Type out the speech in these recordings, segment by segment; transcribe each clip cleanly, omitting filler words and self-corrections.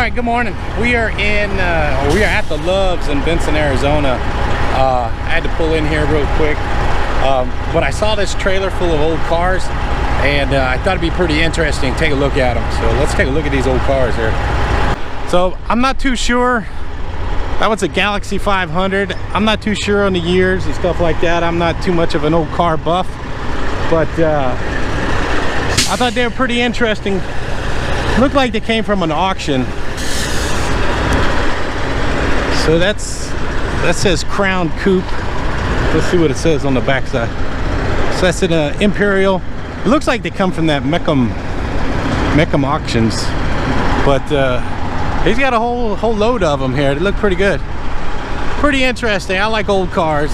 right, good morning. We are at the Loves in Benson, Arizona. I had to pull in here real quick, but I saw this trailer full of old cars, and I thought it'd be pretty interesting to take a look at them. So let's take a look at these old cars here. So I'm not too sure. That was a Galaxy 500. I'm not too sure on the years and stuff like that. I'm not too much of an old car buff, but I thought they were pretty interesting. Looked like they came from an auction. So that says Crown Coupe. Let's see what it says on the back side. So that's an Imperial. It looks like they come from that Meckham auctions, but he's got a whole load of them here. They look pretty good, pretty interesting. I like old cars.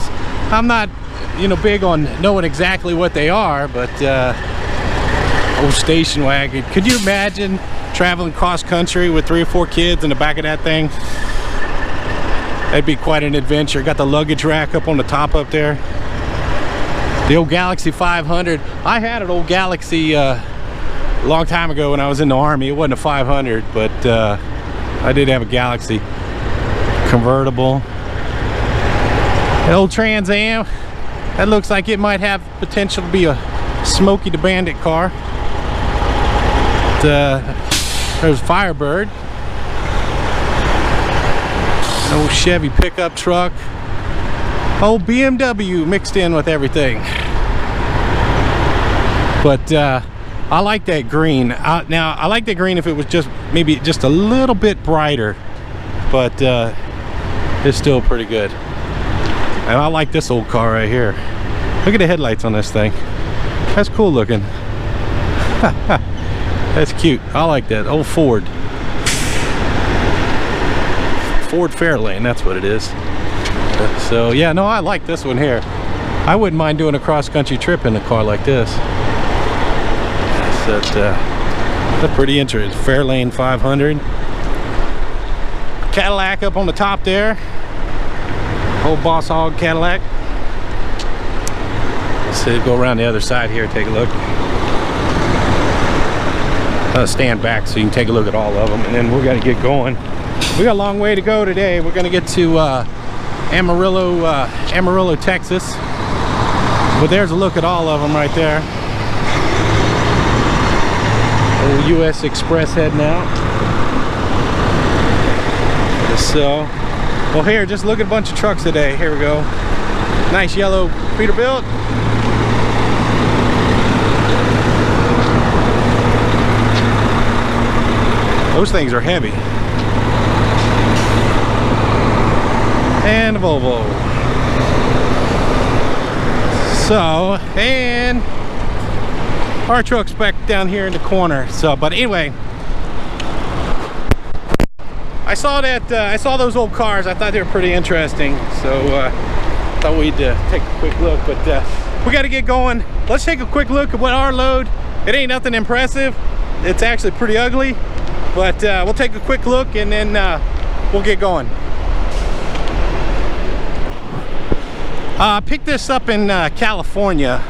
I'm not, big on knowing exactly what they are, but old station wagon. Could you imagine traveling cross country with 3 or 4 kids in the back of that thing? That'd be quite an adventure. Got the luggage rack up on the top up there. The old Galaxy 500. I had an old Galaxy a long time ago when I was in the Army. It wasn't a 500, but I did have a Galaxy convertible. The old Trans Am. That looks like it might have potential to be a Smokey the Bandit car. There's Firebird. An old Chevy pickup truck. Old BMW mixed in with everything. But I like that green. Now I like that green if it was maybe just a little bit brighter, but it's still pretty good. And I like this old car right here. Look at the headlights on this thing. That's cool looking. That's cute. I like that. Old Ford Fairlane, that's what it is. So yeah, no, I like this one here. I wouldn't mind doing a cross-country trip in a car like this. So that's pretty interesting. Fairlane 500. Cadillac up on the top there. Old Boss Hog Cadillac. Let's go around the other side here, take a look. Stand back so you can take a look at all of them, and then we're gonna get going. We got a long way to go today. We're gonna get to Amarillo, Texas. But there's a look at all of them right there. Old US Express heading out. So, well, here, just look at a bunch of trucks today. Here we go. Nice yellow Peterbilt. Those things are heavy. And a Volvo. So, and our truck's back down here in the corner. So, but anyway, I saw those old cars. I thought they were pretty interesting. So, thought we'd take a quick look. But we got to get going. Let's take a quick look at what our load. It ain't nothing impressive. It's actually pretty ugly. But we'll take a quick look and then we'll get going. I picked this up in California.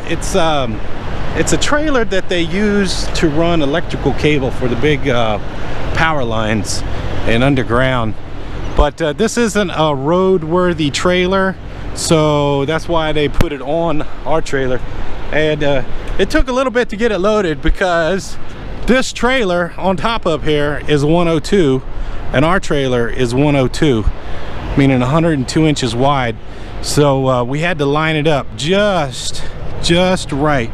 It's a trailer that they use to run electrical cable for the big power lines and underground. But this isn't a road-worthy trailer, so that's why they put it on our trailer. And it took a little bit to get it loaded because this trailer on top up here is 102 and our trailer is 102, meaning 102 inches wide. So we had to line it up just right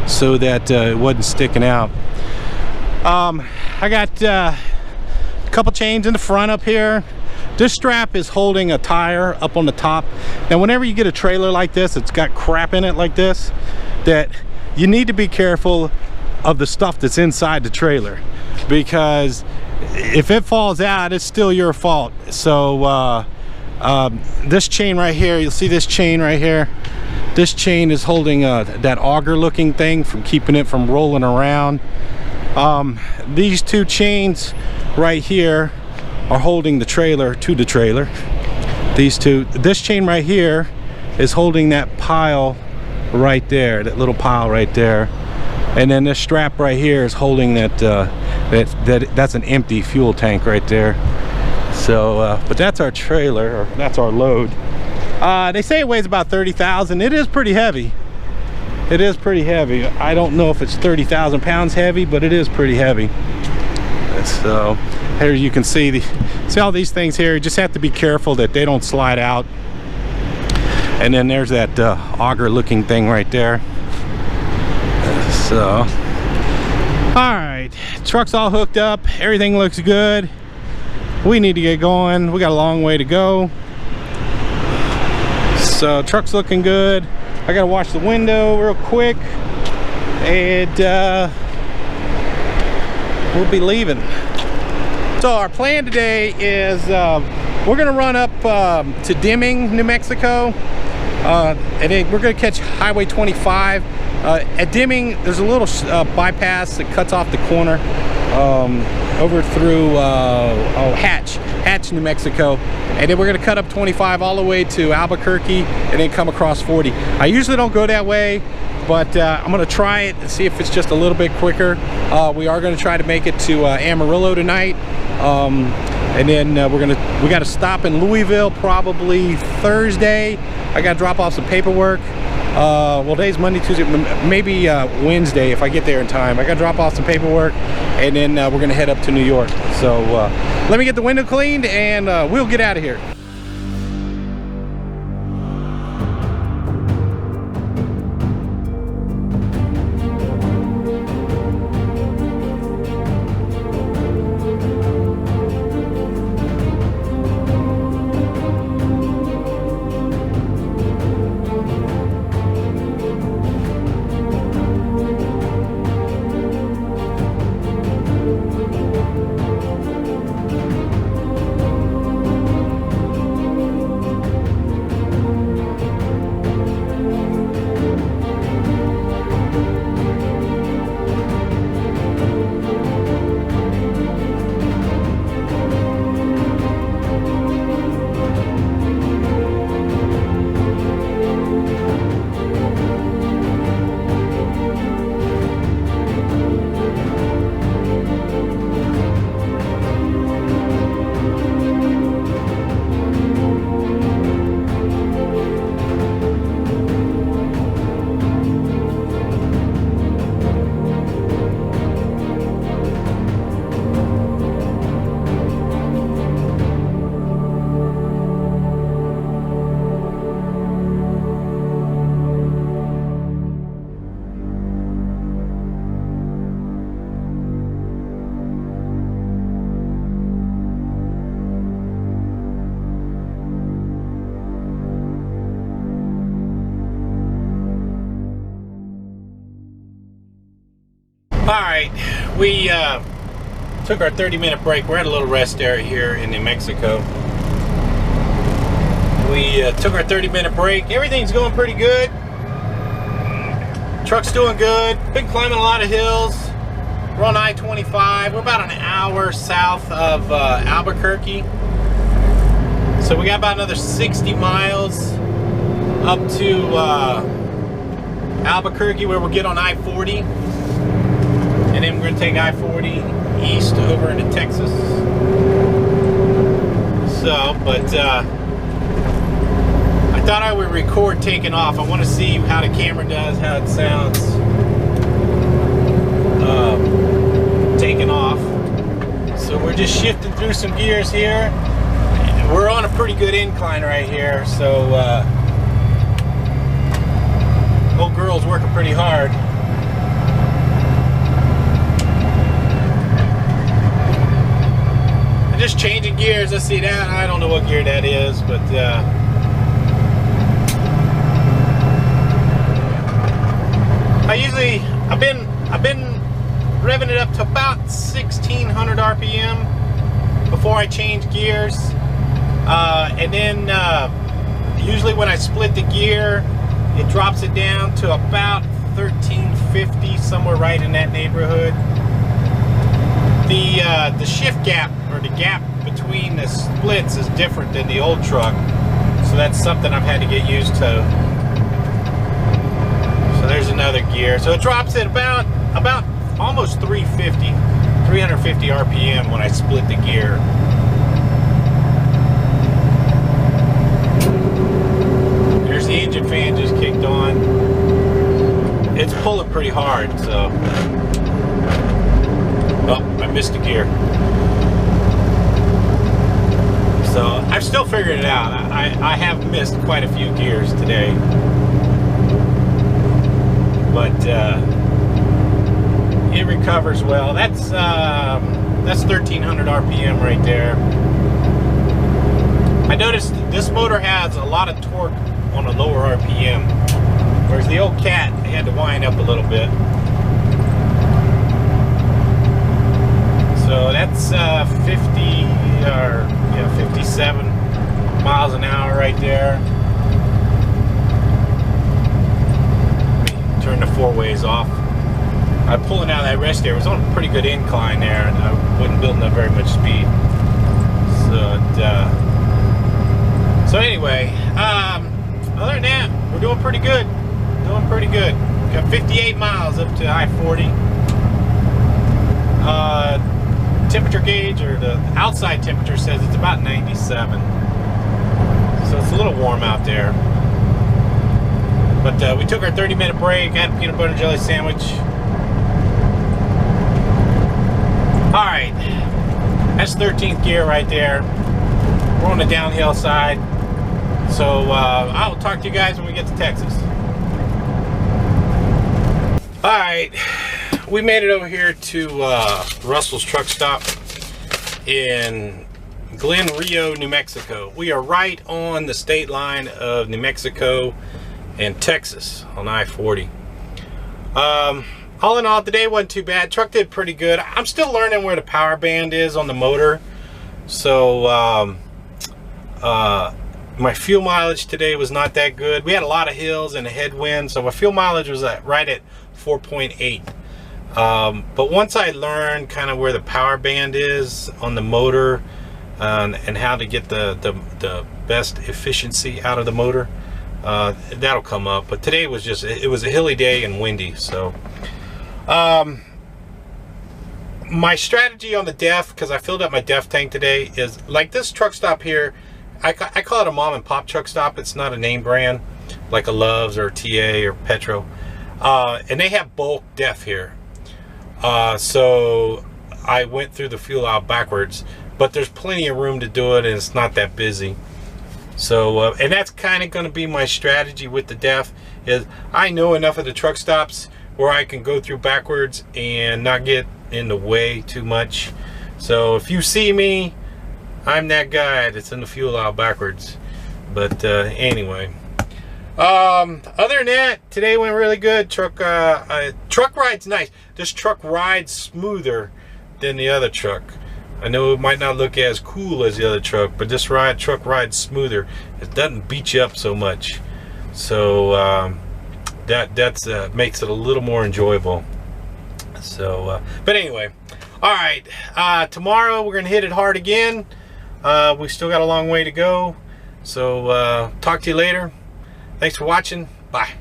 so that it wasn't sticking out. I got a couple chains in the front up here. This strap is holding a tire up on the top. Now whenever you get a trailer like this, it's got crap in it like this, that you need to be careful of the stuff that's inside the trailer, because if it falls out, it's still your fault. So this chain right here, you'll see this chain right here. This chain is holding that auger looking thing from keeping it from rolling around. These 2 chains right here are holding the trailer to the trailer. These 2. This chain right here is holding that pile right there, that little pile right there. And then this strap right here is holding that That's an empty fuel tank right there. So but that's our trailer, or that's our load. They say it weighs about 30,000. It is pretty heavy. It is pretty heavy. I don't know if it's 30,000 pounds heavy, but it is pretty heavy. So here you can see all these things here. You just have to be careful that they don't slide out. And then there's that auger looking thing right there. So all right, truck's all hooked up, everything looks good. We need to get going. We got a long way to go. So truck's looking good. I gotta wash the window real quick, and we'll be leaving. So our plan today is we're gonna run up to Deming, New Mexico, and then we're gonna catch Highway 25. At Deming, there's a little bypass that cuts off the corner over through Hatch, New Mexico, and then we're gonna cut up 25 all the way to Albuquerque and then come across 40. I usually don't go that way, but I'm gonna try it and see if it's just a little bit quicker. We are gonna try to make it to Amarillo tonight, and then we got to stop in Louisville probably Thursday. I got to drop off some paperwork. Well, today's Monday, Tuesday, maybe Wednesday if I get there in time. I got to drop off some paperwork, and then we're gonna head up to New York. So let me get the window cleaned, and we'll get out of here. Alright, we took our 30-minute break. We're at a little rest area here in New Mexico. We took our 30-minute break. Everything's going pretty good. Truck's doing good. Been climbing a lot of hills. We're on I-25. We're about an hour south of Albuquerque. So we got about another 60 miles up to Albuquerque, where we'll get on I-40. And then we're going to take I-40 east over into Texas. So, but I thought I would record taking off. I want to see how the camera does, how it sounds taking off. So we're just shifting through some gears here. We're on a pretty good incline right here, so old girl's working pretty hard. Just changing gears. Let's see that. I don't know what gear that is, but I've been revving it up to about 1600 RPM before I change gears, and then usually when I split the gear, it drops it down to about 1350, somewhere right in that neighborhood. The shift gap, or the gap between the splits, is different than the old truck, so that's something I've had to get used to. So there's another gear. So it drops at about almost 350, 350 RPM when I split the gear. There's the engine fan just kicked on. It's pulling pretty hard, so. Oh, I missed a gear. So I'm still figuring it out. I have missed quite a few gears today. But it recovers well. That's 1300 RPM right there. I noticed this motor has a lot of torque on a lower RPM, whereas the old Cat had to wind up a little bit. So that's 57 miles an hour right there. Turn the four ways off. I'm pulling out of that rest area. It was on a pretty good incline there, and I wasn't building up very much speed. So anyway, other than that, we're doing pretty good. Doing pretty good. Got 58 miles up to I-40. Temperature gauge, or the outside temperature, says it's about 97. So it's a little warm out there. But we took our 30-minute break, had a peanut butter and jelly sandwich. Alright, that's 13th gear right there. We're on the downhill side. So I'll talk to you guys when we get to Texas. Alright, we made it over here to Russell's truck stop in Glen Rio, New Mexico. We are right on the state line of New Mexico and Texas on I-40. All in all, today wasn't too bad. Truck did pretty good. I'm still learning where the power band is on the motor. So my fuel mileage today was not that good. We had a lot of hills and a headwind, so my fuel mileage was right at 4.8. But once I learned kind of where the power band is on the motor, and how to get the best efficiency out of the motor, that'll come up. But today was just, it was a hilly day and windy. So my strategy on the DEF, because I filled up my DEF tank today, is like this truck stop here. I call it a mom and pop truck stop. It's not a name brand like a Love's or TA or Petro, and they have bulk DEF here. So I went through the fuel aisle backwards, but there's plenty of room to do it, and it's not that busy. So and that's kind of going to be my strategy with the DEF, is I know enough of the truck stops where I can go through backwards and not get in the way too much. So if you see me, I'm that guy that's in the fuel aisle backwards. But anyway, other than that, today went really good. Truck ride's nice. This truck rides smoother than the other truck. I know it might not look as cool as the other truck, but this truck rides smoother. It doesn't beat you up so much. So that's makes it a little more enjoyable. So but anyway, all right, tomorrow we're gonna hit it hard again. We still got a long way to go. So talk to you later. Thanks for watching. Bye.